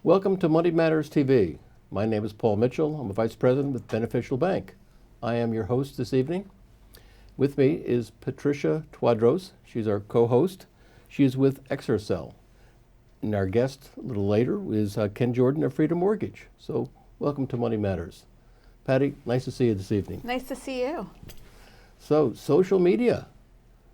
Welcome to Money Matters TV. My name is Paul Mitchell. I'm a Vice President with Beneficial Bank. I am your host this evening. With me is Patricia Tawadros. She's our co-host. She is with Xercel. And our guest a little later is Ken Jordan of Freedom Mortgage. So welcome to Money Matters. Patty, nice to see you this evening. Nice to see you. So, social media.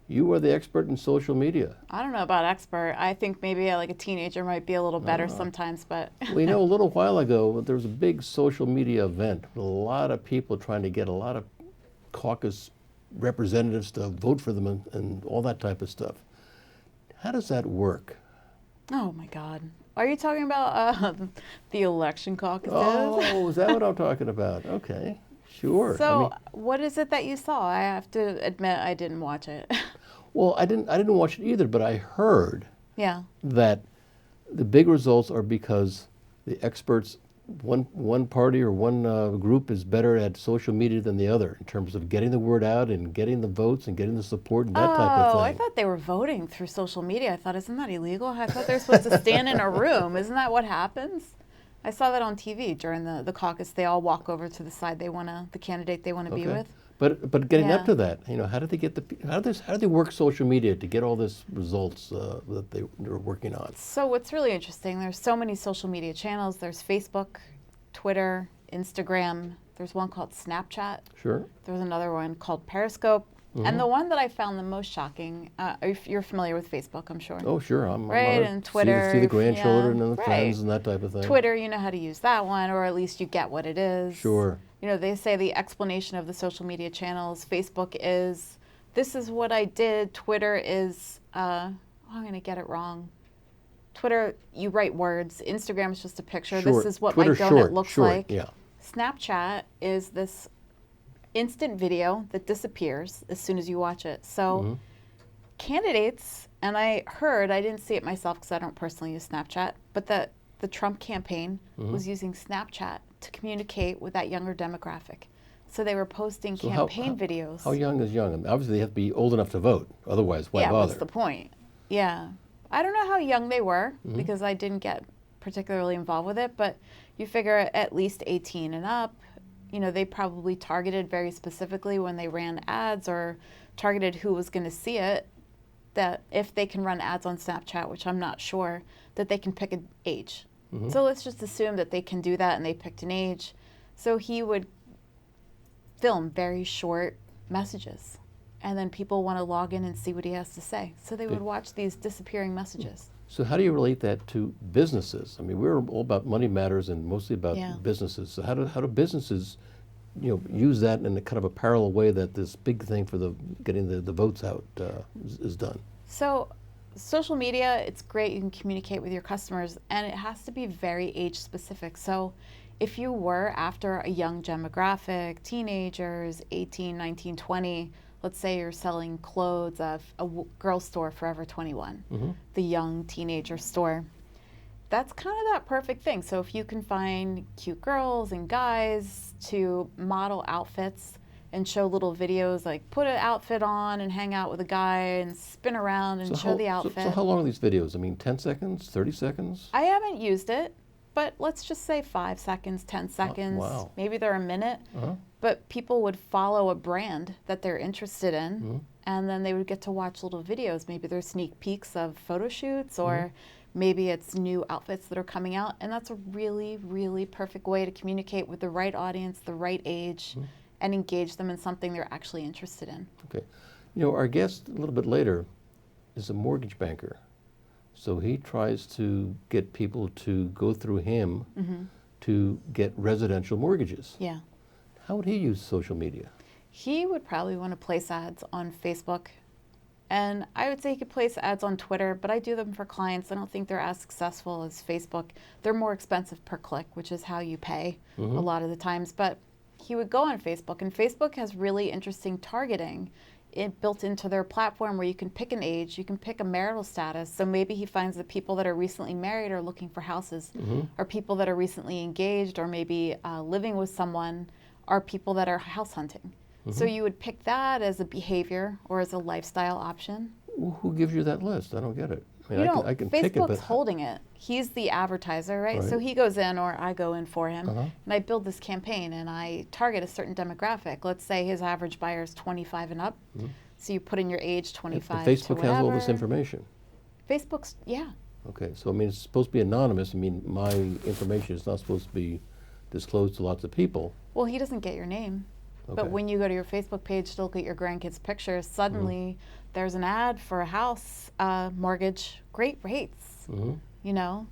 You are the expert in social media. I don't know about expert. I think maybe like a teenager might be a little better sometimes, but. We know a little while ago there was a big social media event with a lot of people trying to get a lot of caucus representatives to vote for them and all that type of stuff. How does that work? Oh my God. Are you talking about the election caucuses? Oh, is that what I'm talking about? Okay, sure. So what is it that you saw? I have to admit I didn't watch it. Well, I didn't watch it either, but I heard that the big results are because the experts, one party or one group is better at social media than the other in terms of getting the word out and getting the votes and getting the support and that type of thing. Oh, I thought they were voting through social media. I thought, isn't that illegal? I thought they're supposed to stand in a room. Isn't that what happens? I saw that on TV during the caucus. They all walk over to the side the candidate they want to be with. But getting up to that, how do they get how do they work social media to get all this results that they're working on? So what's really interesting, there's so many social media channels. There's Facebook, Twitter, Instagram. There's one called Snapchat. Sure. There's another one called Periscope. Mm-hmm. And the one that I found the most shocking, you're familiar with Facebook, I'm sure. Oh, sure. I'm and Twitter. See the grandchildren and the friends and that type of thing. Twitter, you know how to use that one, or at least you get what it is. Sure. They say the explanation of the social media channels. Facebook is, this is what I did. Twitter is, I'm going to get it wrong. Twitter, you write words. Instagram is just a picture. Short. This is what Twitter's my donut looks short, like. Yeah. Snapchat is this instant video that disappears as soon as you watch it. So candidates, and I didn't see it myself because I don't personally use Snapchat, but the Trump campaign was using Snapchat to communicate with that younger demographic. So they were posting campaign videos. How young is young? I mean, obviously, they have to be old enough to vote. Otherwise, why bother? Yeah, what's the point? Yeah. I don't know how young they were because I didn't get particularly involved with it, but you figure at least 18 and up. They probably targeted very specifically when they ran ads or targeted who was going to see it, that if they can run ads on Snapchat, which I'm not sure, that they can pick an age. So let's just assume that they can do that and they picked an age. So he would film very short messages and then people want to log in and see what he has to say. So they would watch these disappearing messages. So how do you relate that to businesses? I mean, we're all about money matters and mostly about businesses. So how do businesses, use that in a kind of a parallel way that this big thing for getting the votes out is done? So social media, it's great. You can communicate with your customers, and it has to be very age specific. So if you were after a young demographic, teenagers, 18, 19, 20, let's say you're selling clothes of a girl store, Forever 21, the young teenager store. That's kind of that perfect thing. So if you can find cute girls and guys to model outfits and show little videos, like put an outfit on and hang out with a guy and spin around and show the outfit. So how long are these videos? I mean, 10 seconds, 30 seconds? I haven't used it, but let's just say 5 seconds, 10 seconds. Wow. Maybe they're a minute. But people would follow a brand that they're interested in, and then they would get to watch little videos. Maybe they're sneak peeks of photo shoots, or maybe it's new outfits that are coming out. And that's a really, really perfect way to communicate with the right audience, the right age, and engage them in something they're actually interested in. Okay. Our guest a little bit later is a mortgage banker. So he tries to get people to go through him to get residential mortgages. Yeah. How would he use social media? He would probably want to place ads on Facebook. And I would say he could place ads on Twitter, but I do them for clients. I don't think they're as successful as Facebook. They're more expensive per click, which is how you pay a lot of the times. But he would go on Facebook, and Facebook has really interesting targeting built into their platform where you can pick an age, you can pick a marital status. So maybe he finds that people that are recently married are looking for houses, or people that are recently engaged, or maybe living with someone are people that are house hunting. So you would pick that as a behavior or as a lifestyle option. Who gives you that list? I don't get it. I mean, I can pick it, Facebook's but holding it. He's the advertiser, right? So Right. he goes in, or I go in for him, Uh-huh. and I build this campaign, and I target a certain demographic. Let's say his average buyer is 25 and up. Mhm. So you put in your age, And 25 Facebook to whatever. has all this information. Facebook's, yeah. Okay, so I mean, it's supposed to be anonymous. I mean, my information is not supposed to be disclosed to lots of people. Well, he doesn't get your name. Okay. But when you go to your Facebook page to look at your grandkids' pictures, suddenly there's an ad for a house mortgage, great rates, Mhm. you know?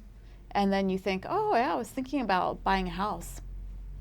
And then you think, oh, yeah, I was thinking about buying a house,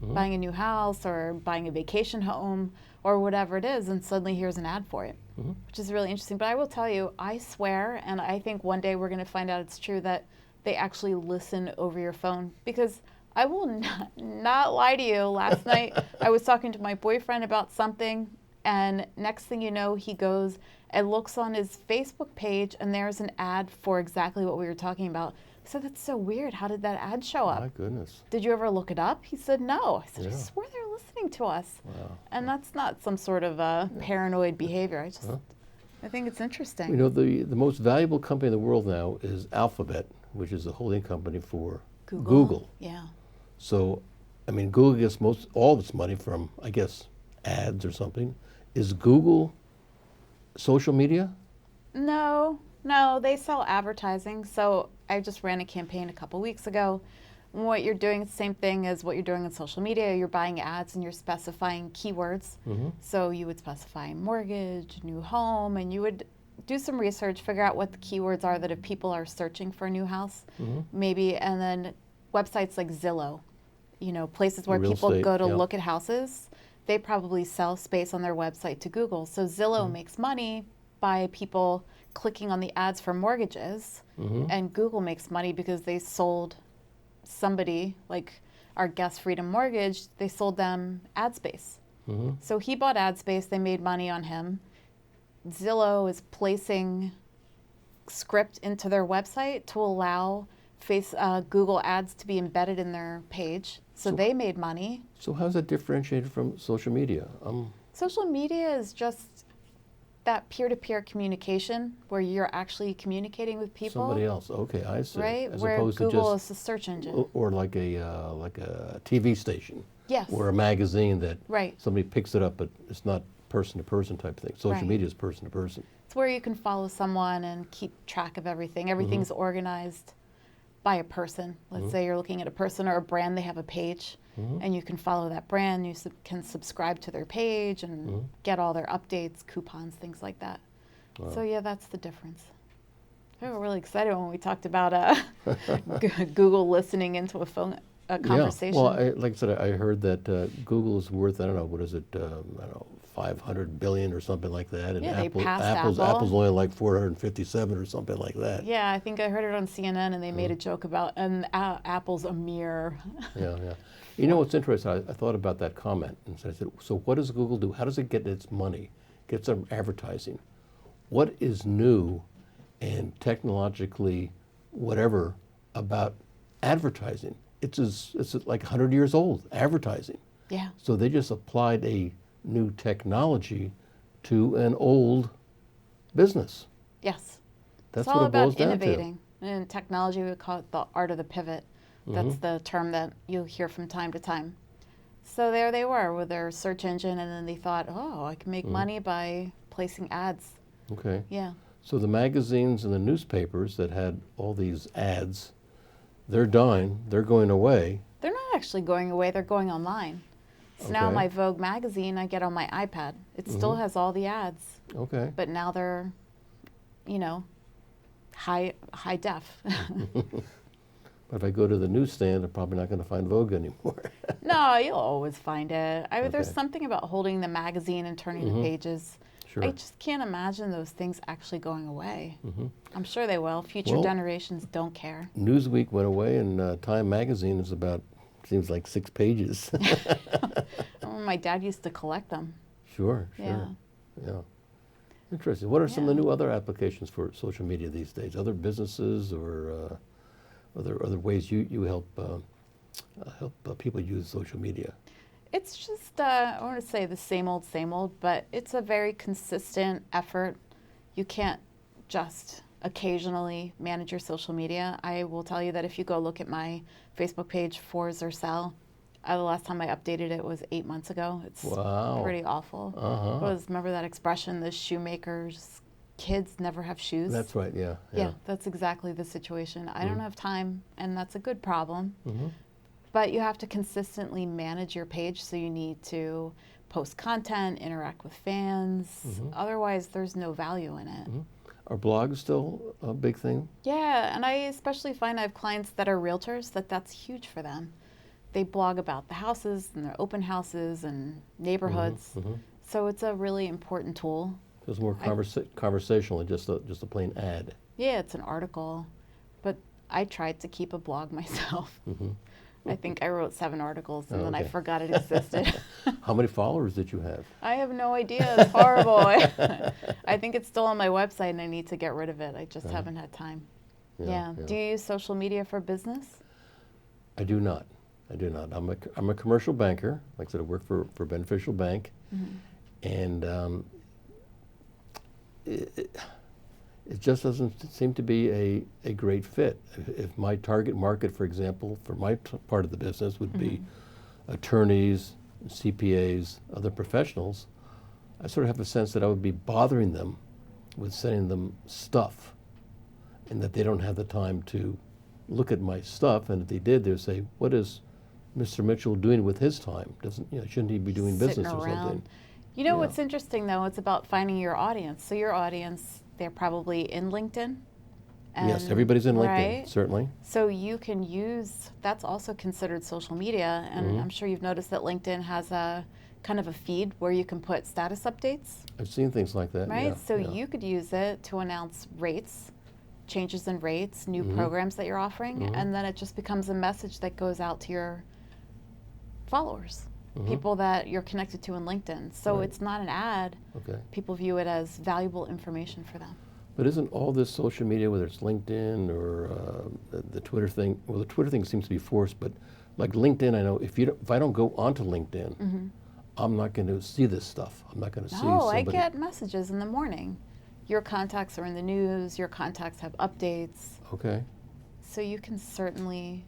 Mhm. buying a new house or buying a vacation home or whatever it is, and suddenly here's an ad for it, Mhm. which is really interesting. But I will tell you, I swear, and I think one day we're going to find out it's true, that they actually listen over your phone. Because I will not lie to you. Last night, I was talking to my boyfriend about something, and next thing you know, he goes and looks on his Facebook page, and there's an ad for exactly what we were talking about. I said, that's so weird. How did that ad show up? My goodness. Did you ever look it up? He said, no. I said, I Yeah. swear they're listening to us. Wow. And that's not some sort of paranoid behavior. I think it's interesting. You know, the most valuable company in the world now is Alphabet, which is a holding company for Google. Yeah. So, I mean, Google gets all of its money from, I guess, ads or something. Is Google social media? No, they sell advertising. So I just ran a campaign a couple weeks ago. What you're doing is the same thing as what you're doing on social media. You're buying ads and you're specifying keywords. Mm-hmm. So you would specify mortgage, new home, and you would do some research, figure out what the keywords are that if people are searching for a new house, maybe, and then websites like Zillow, you know, places where Real people estate, go to yeah. look at houses, they probably sell space on their website to Google. So Zillow makes money by people clicking on the ads for mortgages, and Google makes money because they sold somebody, like our Guest Freedom Mortgage, they sold them ad space. So he bought ad space, they made money on him. Zillow is placing script into their website to allow Google ads to be embedded in their page. So they made money. So how's that differentiated from social media? Social media is just that peer-to-peer communication where you're actually communicating with people. Somebody else. Okay, I see. Right? As Where opposed Google to is the search engine. or like a TV station. Yes. Or a magazine that Right. somebody picks it up, but it's not person-to-person type thing. Social Right. media is person-to-person. It's where you can follow someone and keep track of everything. Everything's organized by a person. Let's say you're looking at a person or a brand, they have a page, and you can follow that brand. You can subscribe to their page and get all their updates, coupons, things like that. So yeah, that's the difference. We were really excited when we talked about Google listening into a conversation. Yeah. Well, like I said, I heard that Google is worth, I don't know, what is it, I don't know, 500 billion or something like that. And Yeah, they passed Apple. Apple's only like 457 or something like that. Yeah, I think I heard it on CNN, and they made a joke about, and Apple's a mere. Yeah. You know what's interesting? I thought about that comment, and so I said, so what does Google do? How does it get its money, get some advertising? What is new and technologically whatever about advertising? It's like 100 years old, advertising. Yeah. So they just applied a new technology to an old business. Yes. That's It's all what it boils about down innovating. In technology, we call it the art of the pivot. That's the term that you'll hear from time to time. So there they were with their search engine, and then they thought, oh, I can make money by placing ads. to. Okay. Yeah. So the magazines and the newspapers that had all these ads, they're dying, they're going away. They're not actually going away, they're going online. So now Okay. my Vogue magazine I get on my iPad. It still has all the ads, Okay. but now they're, high def. But if I go to the newsstand, I'm probably not going to find Vogue anymore. No, you'll always find it. There's Okay. something about holding the magazine and turning the pages. Sure. I just can't imagine those things actually going away. I'm sure they will. Future Well- generations don't care. Newsweek went away, and Time magazine is about, seems like 6 pages. My dad used to collect them. Sure. Yeah. Yeah. Interesting. What are some of the Yeah. new other applications for social media these days? Other businesses or other ways you help people use social media? It's just, I want to say the same old, but it's a very consistent effort. You can't just occasionally manage your social media. I will tell you that if you go look at my Facebook page for Xercel, the last time I updated it was 8 months ago. It's pretty awful. Remember that expression, the shoemaker's kids never have shoes? That's right, yeah. Yeah, that's exactly the situation. I don't have time, and that's a good problem. But you have to consistently manage your page, so you need to post content, interact with fans. Otherwise, there's no value in it. Are blogs still a big thing? Yeah, and I especially find I have clients that are realtors that's huge for them. They blog about the houses and their open houses and neighborhoods. So it's a really important tool. So it's more conversational than just a plain ad. Yeah, it's an article. But I tried to keep a blog myself. I think I wrote 7 articles and then I forgot it existed. How many followers did you have? I have no idea. It's horrible. I think it's still on my website and I need to get rid of it. I just haven't had time. Yeah. Do you use social media for business? I do not. I'm a commercial banker. Like I said, I work for Beneficial Bank. And it just doesn't seem to be a great fit. If my target market, for example, for my part of the business would be attorneys, CPAs, other professionals, I sort of have a sense that I would be bothering them with sending them stuff and that they don't have the time to look at my stuff. And if they did, they'd say, what is Mr. Mitchell doing with his time? Shouldn't he be doing business or something? You know what's interesting, though? It's about finding your audience. So your audience, they're probably in LinkedIn. Yes, everybody's in LinkedIn, right? certainly. So you can use, that's also considered social media. And I'm sure you've noticed that LinkedIn has a kind of a feed where you can put status updates. I've seen things like that. Right? So you could use it to announce rates, changes in rates, new programs that you're offering. And then it just becomes a message that goes out to your followers. People that you're connected to in LinkedIn. So it's not an ad. People view it as valuable information for them. But isn't all this social media, whether it's LinkedIn or the Twitter thing, well, the Twitter thing seems to be forced, but like LinkedIn, I know if I don't go onto LinkedIn, I'm not going to see this stuff. I'm not going to see somebody. I get messages in the morning. Your contacts are in the news. Your contacts have updates. Okay. So you can certainly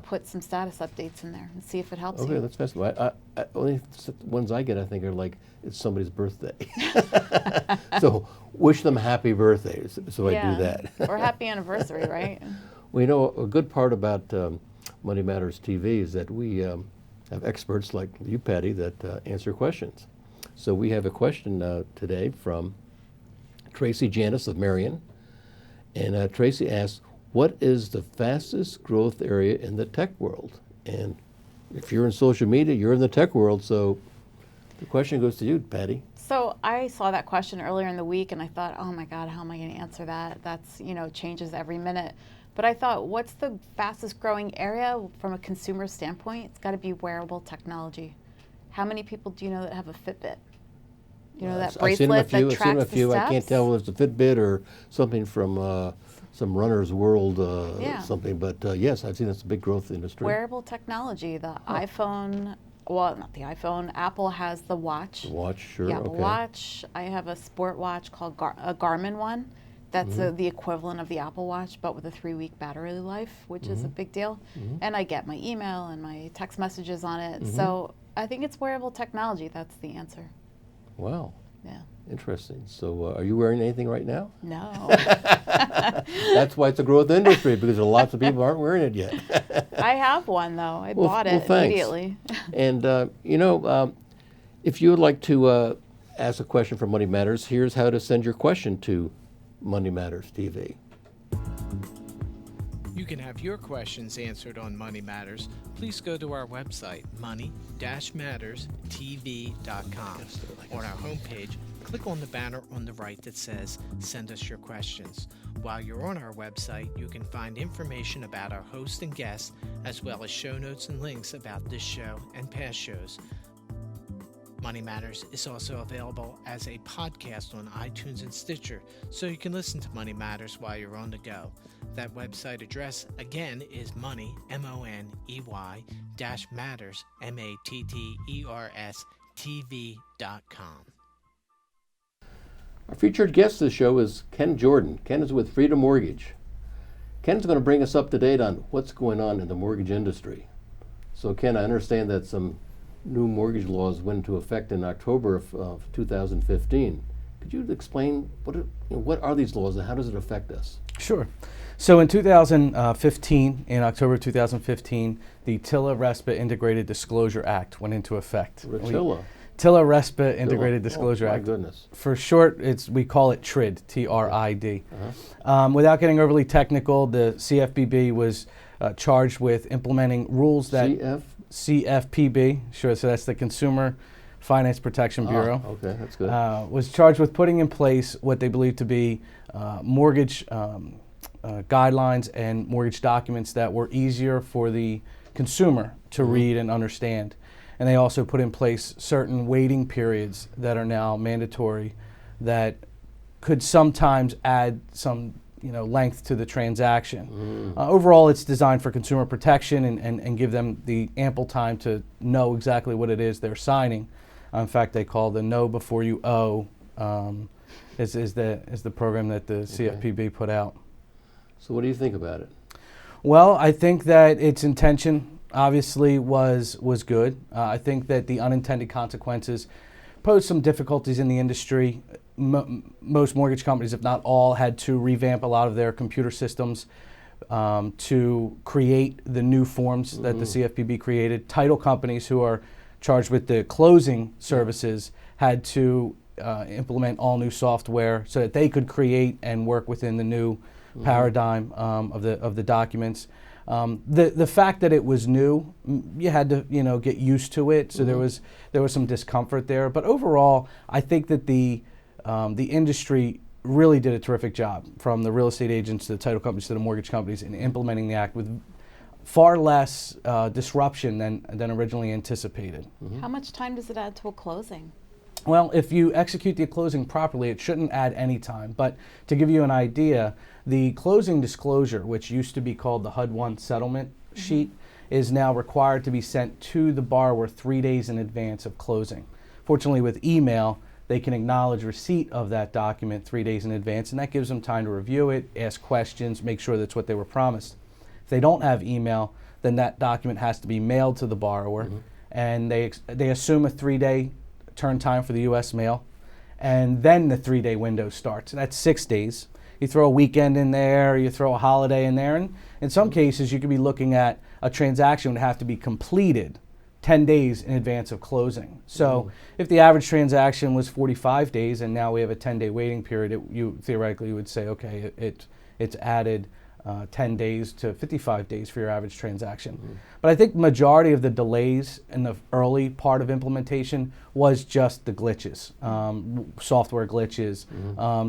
put some status updates in there and see if it helps you. Okay, that's fascinating. Only ones I get, I think, are like it's somebody's birthday. So wish them happy birthday. So I do that. Or happy anniversary, right? Well, you know, a good part about Money Matters TV is that we have experts like you, Patty, that answer questions. So we have a question today from Tracy Janis of Marion. And Tracy asks, what is the fastest growth area in the tech world? And if you're in social media, you're in the tech world. So the question goes to you, Patty. So I saw that question earlier in the week and I thought, oh my God, how am I going to answer that? That's, changes every minute. But I thought, what's the fastest growing area from a consumer standpoint? It's got to be wearable technology. How many people do you know that have a Fitbit? That bracelet that tracks the steps? I've seen a few. I can't tell if it's a Fitbit or something from some Runner's World something. But yes, I've seen that's a big growth industry. Wearable technology. The iPhone, well, not the iPhone. Apple has the watch. The watch, sure. Yeah, the watch. I have a sport watch called a Garmin one. That's the equivalent of the Apple Watch, but with a 3-week battery life, which is a big deal. And I get my email and my text messages on it. So I think it's wearable technology. That's the answer. Wow. Yeah. Interesting. So are you wearing anything right now? No. That's why it's a growth industry, because lots of people aren't wearing it yet. I have one, though. I bought it immediately. And, if you would like to ask a question for Money Matters, here's how to send your question to Money Matters TV. You can have your questions answered on Money Matters. Please go to our website, money-matterstv.com. On our homepage, click on the banner on the right that says, Send us your questions. While you're on our website, you can find information about our host and guests, as well as show notes and links about this show and past shows. Money Matters is also available as a podcast on iTunes and Stitcher, so you can listen to Money Matters while you're on the go. That website address, again, is money, MONEY, -matters, MATTERS, TV.com. Our featured guest this show is Ken Jordan. Ken is with Freedom Mortgage. Ken's going to bring us up to date on what's going on in the mortgage industry. So Ken, I understand that some new mortgage laws went into effect in October of 2015. Could you explain what are these laws and how does it affect us? Sure. So in 2015, in October 2015, the TILA-RESPA Integrated Disclosure Act went into effect. TILA-RESPA Integrated Disclosure Act. My goodness. For short, we call it TRID, T-R-I-D. Without getting overly technical, the CFPB was charged with implementing rules that CFPB, sure, so that's the Consumer Finance Protection Bureau. Okay, that's good. Was charged with putting in place what they believe to be mortgage guidelines and mortgage documents that were easier for the consumer to read and understand. And they also put in place certain waiting periods that are now mandatory that could sometimes add some length to the transaction. Overall, it's designed for consumer protection and give them the ample time to know exactly what it is they're signing. In fact, they call the Know Before You Owe is the program that the CFPB put out. So what do you think about it? Well, I think that its intention obviously was good. I think that the unintended consequences posed some difficulties in the industry. Most mortgage companies, if not all, had to revamp a lot of their computer systems to create the new forms that the CFPB created. Title companies who are charged with the closing services had to implement all new software so that they could create and work within the new paradigm of the documents. The fact that it was new, you had to get used to it. So there was some discomfort there. But overall, I think that the industry really did a terrific job, from the real estate agents to the title companies to the mortgage companies, in implementing the act with far less disruption than originally anticipated. How much time does it add to a closing? Well, if you execute the closing properly, it shouldn't add any time. But to give you an idea, the closing disclosure, which used to be called the HUD-1 settlement sheet, is now required to be sent to the borrower 3 days in advance of closing. Fortunately, with email, they can acknowledge receipt of that document 3 days in advance, and that gives them time to review it, ask questions, make sure that's what they were promised. If they don't have email, then that document has to be mailed to the borrower, and they assume a 3-day turn time for the U.S. mail, and then the 3-day window starts. That's 6 days. You throw a weekend in there, you throw a holiday in there, and in some cases you could be looking at a transaction would have to be completed 10 days in advance of closing. So if the average transaction was 45 days and now we have a 10-day waiting period, you theoretically would say, okay, it's added 10 days to 55 days for your average transaction. But I think majority of the delays in the early part of implementation was just the glitches, software glitches,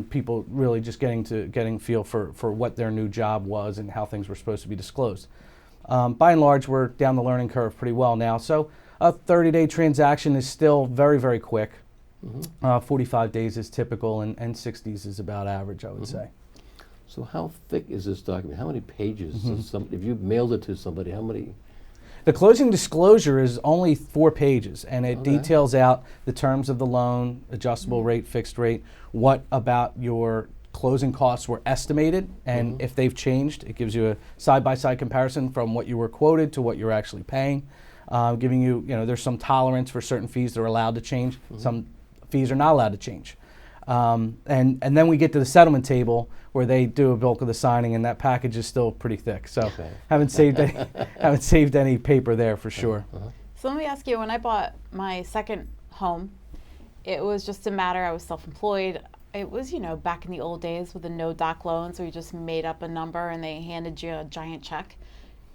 people really just getting feel for what their new job was and how things were supposed to be disclosed. By and large, we're down the learning curve pretty well now. So a 30-day transaction is still very, very quick. 45 days is typical, and 60s is about average, I would say. So how thick is this document? How many pages? If you mailed it to somebody, how many? The closing disclosure is only 4 pages, and it details out the terms of the loan, adjustable rate, fixed rate, what about your closing costs were estimated, and if they've changed, it gives you a side-by-side comparison from what you were quoted to what you're actually paying, giving you, there's some tolerance for certain fees that are allowed to change, some fees are not allowed to change. And then we get to the settlement table where they do a bulk of the signing, and that package is still pretty thick. So haven't saved any paper there for sure. So let me ask you, when I bought my second home, it was just a matter, I was self-employed. It was, back in the old days with the no-doc loans where you just made up a number and they handed you a giant check.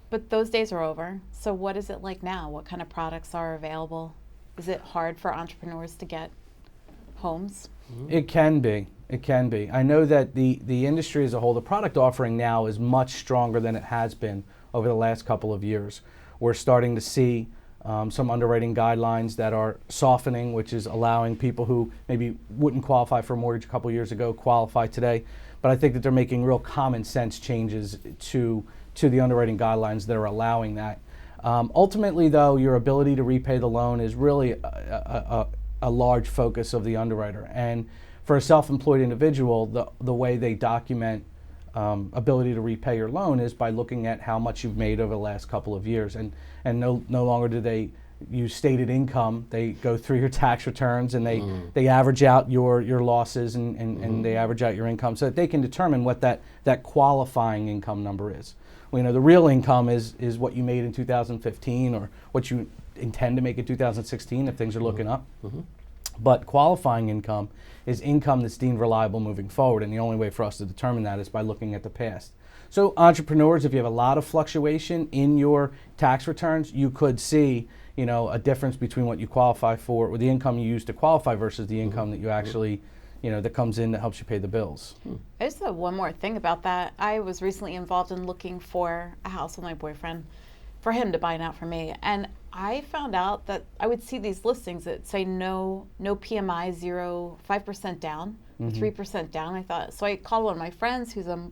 But those days are over. So what is it like now? What kind of products are available? Is it hard for entrepreneurs to get homes? It can be. It can be. I know that the industry as a whole, the product offering now is much stronger than it has been over the last couple of years. We're starting to see some underwriting guidelines that are softening, which is allowing people who maybe wouldn't qualify for a mortgage a couple years ago qualify today. But I think that they're making real common sense changes to the underwriting guidelines that are allowing that. Ultimately, though, your ability to repay the loan is really a large focus of the underwriter. And for a self-employed individual, the way they document ability to repay your loan is by looking at how much you've made over the last couple of years, and no longer do they use stated income. They go through your tax returns and they average out your losses and they average out your income so that they can determine what that qualifying income number is. Well, the real income is what you made in 2015 or what you intend to make in 2016 if things are looking up. But qualifying income is income that's deemed reliable moving forward, and the only way for us to determine that is by looking at the past. So entrepreneurs, if you have a lot of fluctuation in your tax returns, you could see a difference between what you qualify for, or the income you use to qualify versus the income that you actually, that comes in that helps you pay the bills. I just have one more thing about that. I was recently involved in looking for a house with my boyfriend for him to buy it out for me. And I found out that I would see these listings that say no PMI, 5% down, 3% down. I thought, so I called one of my friends who's a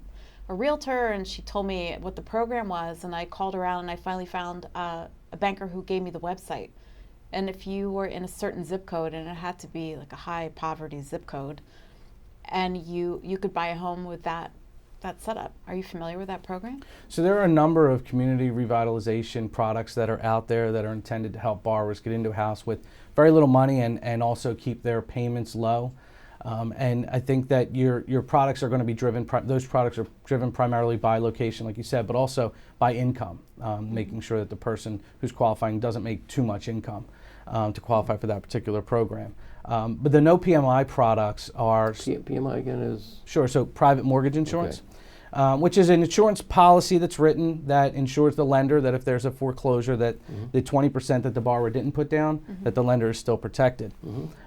realtor, and she told me what the program was, and I called around and I finally found a banker who gave me the website. And if you were in a certain zip code, and it had to be like a high poverty zip code, and you could buy a home with that setup. Are you familiar with that program? So there are a number of community revitalization products that are out there that are intended to help borrowers get into a house with very little money and also keep their payments low. And I think that your products are going to be driven, those products are driven primarily by location, like you said, but also by income, making sure that the person who's qualifying doesn't make too much income to qualify for that particular program. But the no PMI products are... PMI again is? Sure, so private mortgage insurance. Which is an insurance policy that's written that ensures the lender that if there's a foreclosure that the 20% that the borrower didn't put down, that the lender is still protected.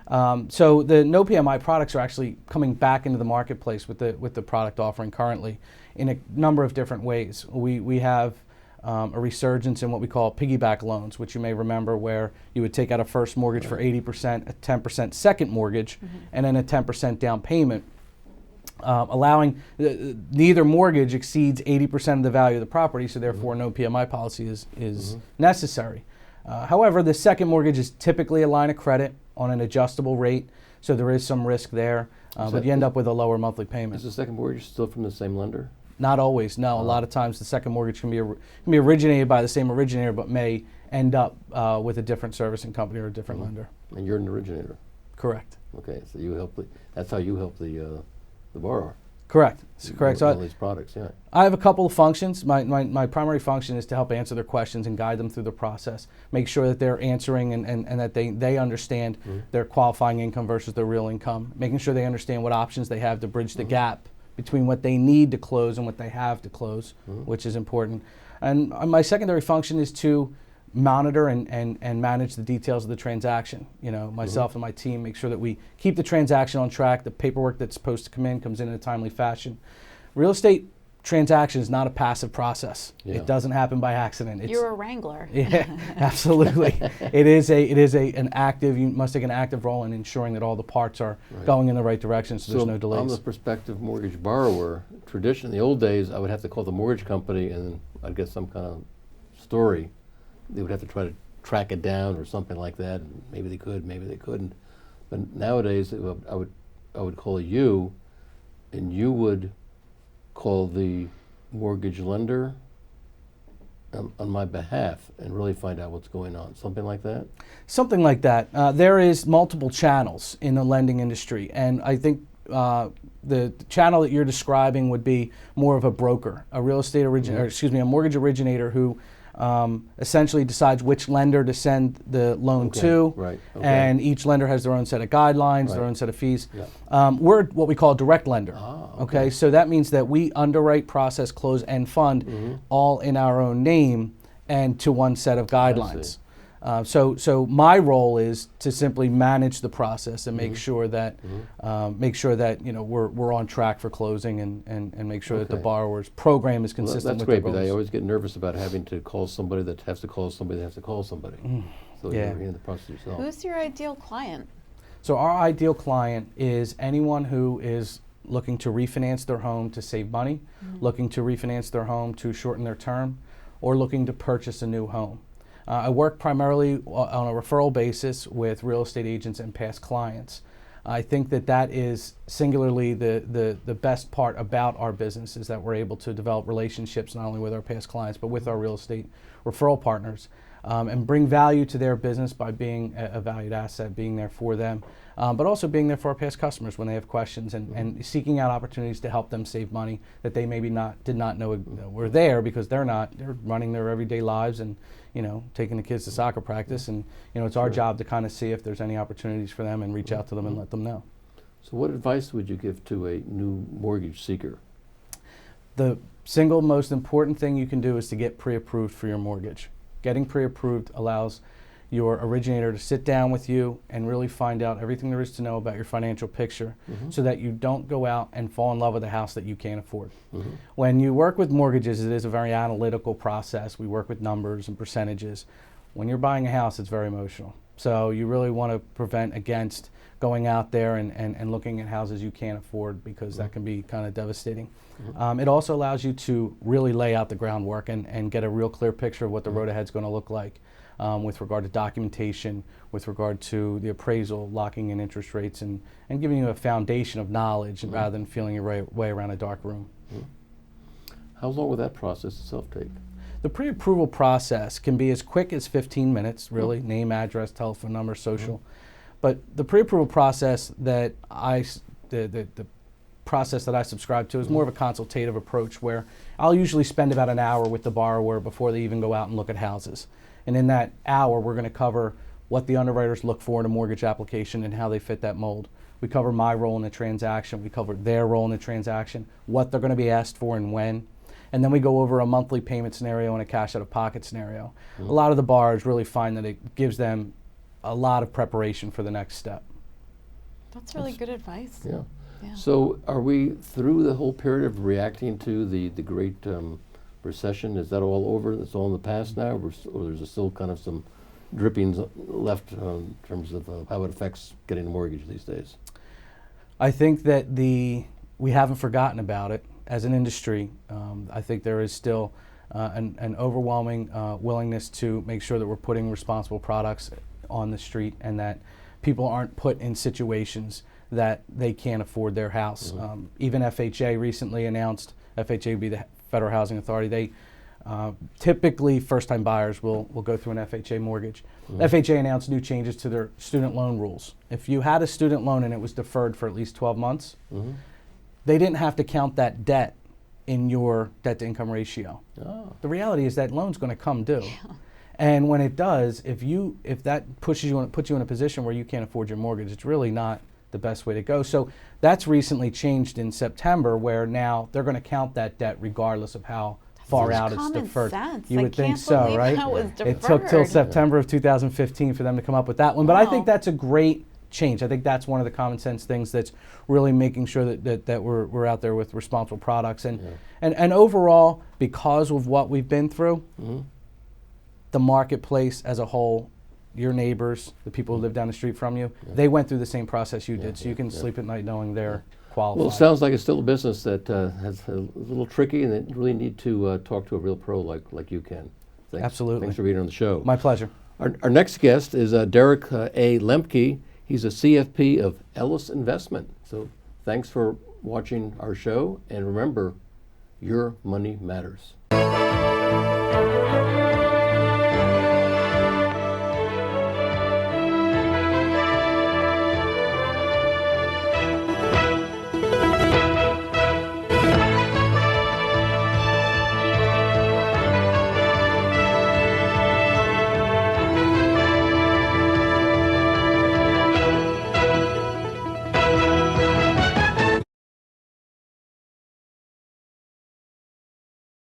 So the no PMI products are actually coming back into the marketplace with the product offering currently in a number of different ways. We have a resurgence in what we call piggyback loans, which you may remember, where you would take out a first mortgage for 80%, a 10% second mortgage, and then a 10% down payment. Allowing neither mortgage exceeds 80% of the value of the property, so therefore no PMI policy is necessary. However, the second mortgage is typically a line of credit on an adjustable rate, so there is some risk there, but you end up with a lower monthly payment. Is the second mortgage still from the same lender? Not always, no. A lot of times the second mortgage can be originated by the same originator, but may end up with a different servicing company or a different lender. And you're an originator? Correct. Okay, so you help that's how you help the borrower. Correct. Correct. So all these products, yeah. I have a couple of functions. My primary function is to help answer their questions and guide them through the process. Make sure that they're answering and that they understand their qualifying income versus their real income. Making sure they understand what options they have to bridge the gap between what they need to close and what they have to close, which is important. And my secondary function is to monitor and manage the details of the transaction. Myself and my team make sure that we keep the transaction on track. The paperwork that's supposed to come in comes in a timely fashion. Real estate transaction is not a passive process. Yeah. It doesn't happen by accident. You're a wrangler. Yeah, absolutely. It is an active. You must take an active role in ensuring that all the parts are going in the right direction, so there's no delays. On the prospective mortgage borrower, tradition in the old days, I would have to call the mortgage company and I'd get some kind of story. They would have to try to track it down or something like that. And maybe they could, maybe they couldn't. But nowadays, I would call you, and you would call the mortgage lender on my behalf and really find out what's going on. Something like that? Something like that. There is multiple channels in the lending industry, and I think the channel that you're describing would be more of a broker, a real estate originator, a mortgage originator who essentially decides which lender to send the loan to, and each lender has their own set of guidelines, their own set of fees. Yeah. We're what we call a direct lender. Okay, so that means that we underwrite, process, close, and fund all in our own name and to one set of guidelines. So my role is to simply manage the process and make sure that we're on track for closing and make sure that the borrower's program is consistent with their goals. That's great, but I always get nervous about having to call somebody that has to call somebody that has to call somebody. So you're in the process yourself. Who's your ideal client? So our ideal client is anyone who is looking to refinance their home to save money, looking to refinance their home to shorten their term, or looking to purchase a new home. I work primarily on a referral basis with real estate agents and past clients. I think that that is singularly the best part about our business, is that we're able to develop relationships not only with our past clients but with our real estate referral partners, and bring value to their business by being a valued asset, being there for them, but also being there for our past customers when they have questions, and seeking out opportunities to help them save money that they maybe did not know were there, because they're running their everyday lives and taking the kids to soccer practice, and it's our job to kind of see if there's any opportunities for them and reach out to them and let them know. So what advice would you give to a new mortgage seeker? The single most important thing you can do is to get pre-approved for your mortgage. Getting pre-approved allows your originator to sit down with you and really find out everything there is to know about your financial picture, so that you don't go out and fall in love with a house that you can't afford. When you work with mortgages, it is a very analytical process. We work with numbers and percentages. When you're buying a house, it's very emotional. So you really want to prevent against going out there and looking at houses you can't afford, because that can be kind of devastating. It also allows you to really lay out the groundwork and get a real clear picture of what the road ahead is going to look like, with regard to documentation, with regard to the appraisal, locking in interest rates, and giving you a foundation of knowledge rather than feeling your way around a dark room. How long will that process itself take? The pre-approval process can be as quick as 15 minutes, really, name, address, telephone number, social. But the pre-approval process that the process that I subscribe to is more of a consultative approach, where I'll usually spend about an hour with the borrower before they even go out and look at houses. And in that hour, we're going to cover what the underwriters look for in a mortgage application and how they fit that mold. We cover my role in the transaction. We cover their role in the transaction, what they're going to be asked for and when. And then we go over a monthly payment scenario and a cash out-of-pocket scenario. A lot of the borrowers really find that it gives them a lot of preparation for the next step. That's really good advice. Yeah. Yeah. So are we through the whole period of reacting to the great recession? Is that all over? It's all in the past now? Or there's still kind of some drippings left in terms of how it affects getting a mortgage these days? I think that we haven't forgotten about it as an industry. I think there is still an overwhelming willingness to make sure that we're putting responsible products on the street, and that people aren't put in situations that they can't afford their house. Even FHA recently announced, FHA would be the Federal Housing Authority, they typically first-time buyers will go through an FHA mortgage. FHA announced new changes to their student loan rules. If you had a student loan and it was deferred for at least 12 months, they didn't have to count that debt in your debt-to-income ratio. The reality is that loan's going to come due. And when it does, if that puts you in a position where you can't afford your mortgage, it's really not the best way to go. So that's recently changed in September, where now they're going to count that debt regardless of how far out it's deferred. Sense. You I would think can't so, believe right? that was It took till deferred. September of 2015 for them to come up with that one. But I think Wow. that's a great change. I think that's one of the common sense things that's really making sure that we're out there with responsible products. And overall, because of what we've been through, the marketplace as a whole, your neighbors, the people who live down the street from you, they went through the same process you did. So you can sleep at night knowing they're qualified. Well, it sounds like it's still a business that has a little tricky, and that you really need to talk to a real pro like you can. Thanks. Absolutely. Thanks for being on the show. My pleasure. Our next guest is Derek A. Lemke. He's a CFP of Ellis Investment. So thanks for watching our show, and remember, your money matters.